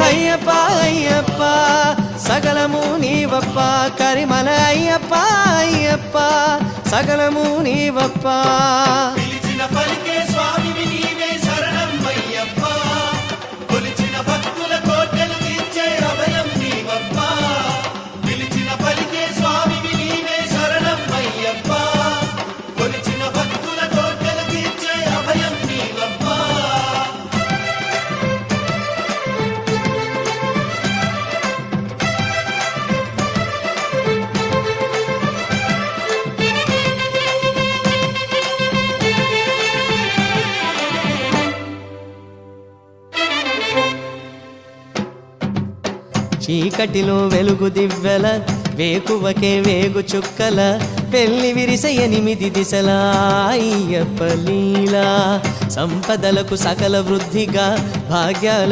అయ్యప్ప అయ్యప్ప సకలము నీవప్ప కరిమల అయ్యప్ప అయ్యప్ప సకలము నీవప్ప పిలిచిన పలికే స్వామివి నీవే శరణం అయ్యప్ప కొలిచిన భక్తుల కోటలు తీర్చే అభయం నీవప్ప పిలిచిన పలికే స్వామివి నీవే శరణం అయ్యప్ప కొలిచిన భక్తుల కోటలు తీర్చే అభయం నీవప్ప చీకటిలో వెలుగు దివ్వెల వేకువకే వేగు చుక్కల పెళ్లి విరిస 8 దిశల అయ్యప్ప లీలా సంపదలకు సకల వృద్ధిగా భాగ్యాల